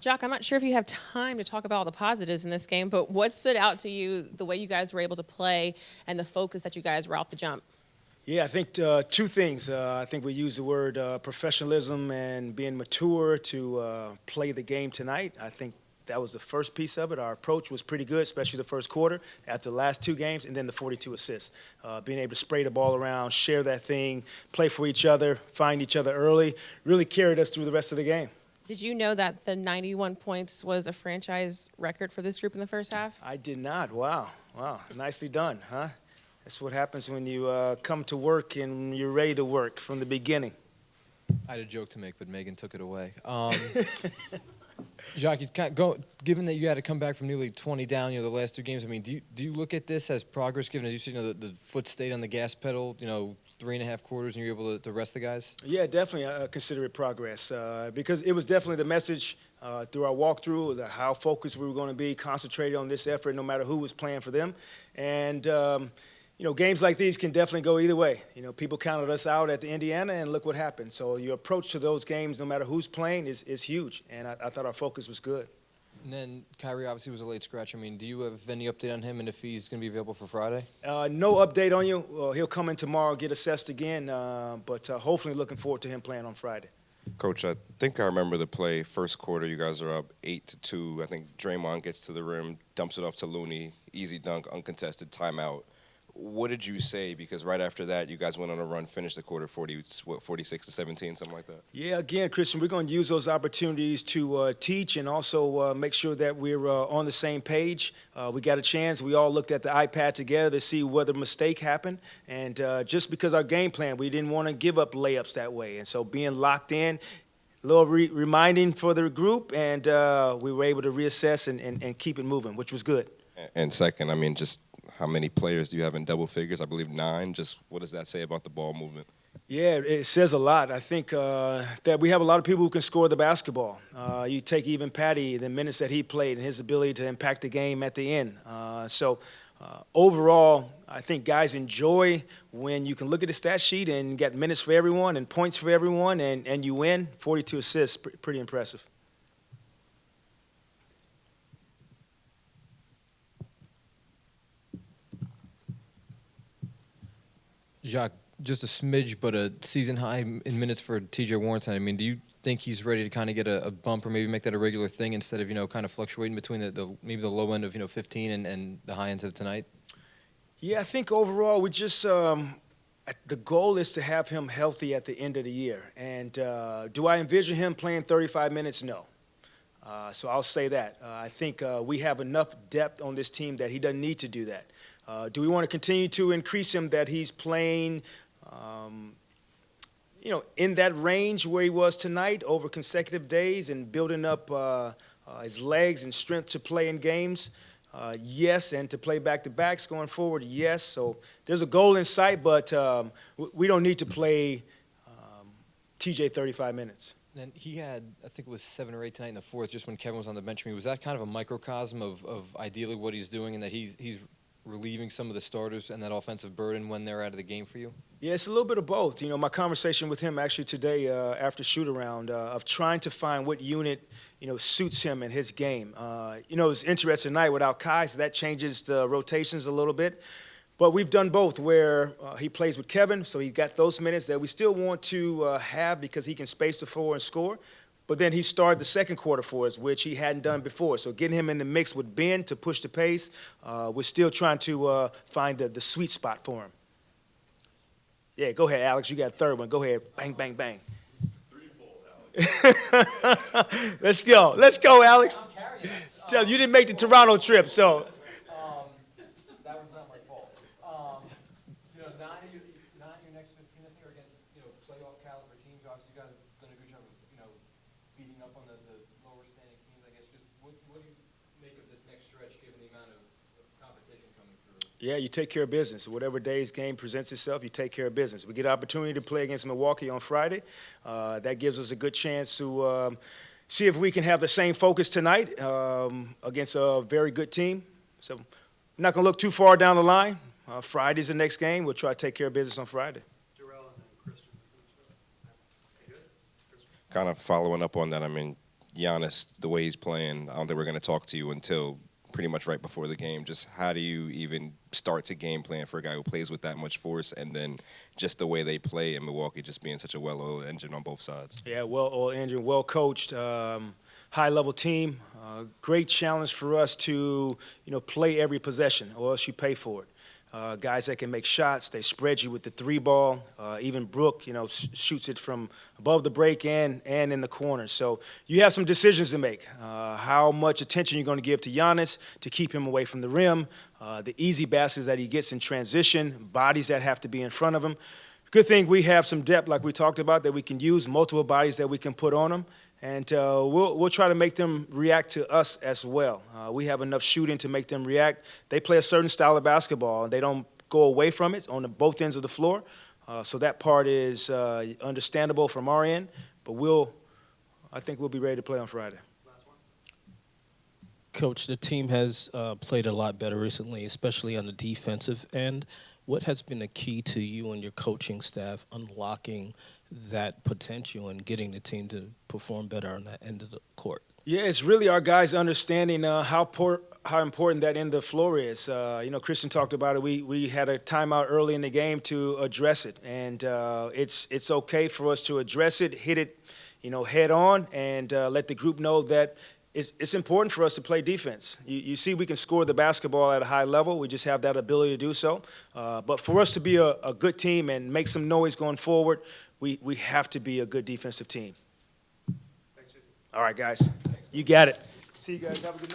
Jacque, I'm not sure if you have time to talk about all the positives in this game, but what stood out to you, the way you guys were able to play and the focus that you guys were off the jump? Yeah, I think two things. I think we use the word professionalism and being mature to play the game tonight. I think that was the first piece of it. Our approach was pretty good, especially the first quarter after the last two games, and then the 42 assists. Being able to spray the ball around, share that thing, play for each other, find each other early, really carried us through the rest of the game. Did you know that the 91 points was a franchise record for this group in the first half? I did not. Wow. Wow. Nicely done, huh? That's what happens when you come to work and you're ready to work from the beginning. I had a joke to make, but Megan took it away. Jacque, given that you had to come back from nearly 20 down, the last two games. I mean, do you look at this as progress? Given as you said, the foot stayed on the gas pedal, 3.5 quarters, and you're able to rest the guys. Yeah, definitely consider it progress because it was definitely the message through our walkthrough, how focused we were going to be, concentrated on this effort, no matter who was playing for them, and. Games like these can definitely go either way. People counted us out at the Indiana, and look what happened. So your approach to those games, no matter who's playing, is huge. And I thought our focus was good. And then Kyrie obviously was a late scratch. I mean, do you have any update on him and if he's going to be available for Friday? No update on you. He'll come in tomorrow, get assessed again, but hopefully looking forward to him playing on Friday. Coach, I think I remember the play. First quarter, you guys are up 8-2. I think Draymond gets to the rim, dumps it off to Looney, easy dunk, uncontested, timeout. What did you say? Because right after that, you guys went on a run, finished the quarter 46-17, something like that. Yeah, again, Christian, we're going to use those opportunities to teach and also make sure that we're on the same page. We got a chance. We all looked at the iPad together to see whether a mistake happened. And just because our game plan, we didn't want to give up layups that way. And so being locked in, a little reminding for the group, and we were able to reassess and keep it moving, which was good. And second, I mean, just how many players do you have in double figures? I believe 9. Just what does that say about the ball movement? Yeah, it says a lot. I think that we have a lot of people who can score the basketball. You take even Patty, the minutes that he played and his ability to impact the game at the end. Overall, I think guys enjoy when you can look at the stat sheet and get minutes for everyone and points for everyone, and you win. 42 assists, pretty impressive. Jacque, just a smidge, but a season high in minutes for T.J. Warren. I mean, do you think he's ready to kind of get a bump or maybe make that a regular thing instead of, kind of fluctuating between maybe the low end of, 15 and the high end of tonight? Yeah, I think overall we just the goal is to have him healthy at the end of the year. And do I envision him playing 35 minutes? No. So I'll say that. I think we have enough depth on this team that he doesn't need to do that. Do we want to continue to increase him that he's playing, in that range where he was tonight over consecutive days and building up his legs and strength to play in games? Yes, and to play back-to-backs going forward, yes. So there's a goal in sight, but we don't need to play TJ 35 minutes. And he had, I think it was 7 or 8 tonight in the fourth, just when Kevin was on the bench. I mean, was that kind of a microcosm of ideally what he's doing and that he's relieving some of the starters and that offensive burden when they're out of the game for you? Yeah, it's a little bit of both. My conversation with him actually today after shoot-around of trying to find what unit, suits him in his game. It's interesting tonight without Kai, so that changes the rotations a little bit. But we've done both where he plays with Kevin, so he got those minutes that we still want to have because he can space the floor and score. But then he started the second quarter for us, which he hadn't done before. So getting him in the mix with Ben to push the pace, we're still trying to find the sweet spot for him. Yeah, go ahead, Alex. You got a third one. Go ahead. Bang, bang, bang. Let's go. Let's go, Alex. Tell you didn't make the Toronto trip, so. That was not my fault. Not in your next 15, I think, are against, playoff caliber teams. Obviously, you guys have done a good job of, beating up on the lower standing teams. I guess just what do you make of this next stretch given the amount of competition coming through? Yeah, you take care of business. Whatever day's game presents itself, you take care of business. We get an opportunity to play against Milwaukee on Friday. That gives us a good chance to see if we can have the same focus tonight against a very good team. So I'm not going to look too far down the line. Friday's the next game. We'll try to take care of business on Friday. Kind of following up on that, I mean, Giannis, the way he's playing, I don't think we're going to talk to you until pretty much right before the game. Just how do you even start to game plan for a guy who plays with that much force, and then just the way they play in Milwaukee, just being such a well-oiled engine on both sides? Yeah, well-oiled engine, well-coached, high-level team. Great challenge for us to, play every possession, or else you pay for it. Guys that can make shots, they spread you with the three ball. Even Brook, shoots it from above the break and in the corner. So you have some decisions to make. How much attention you're going to give to Giannis to keep him away from the rim, the easy baskets that he gets in transition, bodies that have to be in front of him. Good thing we have some depth, like we talked about, that we can use, multiple bodies that we can put on them. And we'll try to make them react to us as well. We have enough shooting to make them react. They play a certain style of basketball, and they don't go away from it on both ends of the floor. So that part is understandable from our end. But I think we'll be ready to play on Friday. Coach, the team has played a lot better recently, especially on the defensive end. What has been the key to you and your coaching staff unlocking that potential and getting the team to perform better on that end of the court? Yeah, it's really our guys understanding how important that end of the floor is. Christian talked about it. We had a timeout early in the game to address it, and it's okay for us to address it, hit it, head on, and let the group know that it's important for us to play defense. You see, we can score the basketball at a high level. We just have that ability to do so. But for us to be a good team and make some noise going forward, we have to be a good defensive team. All right, guys. You got it. See you guys. Have a good night.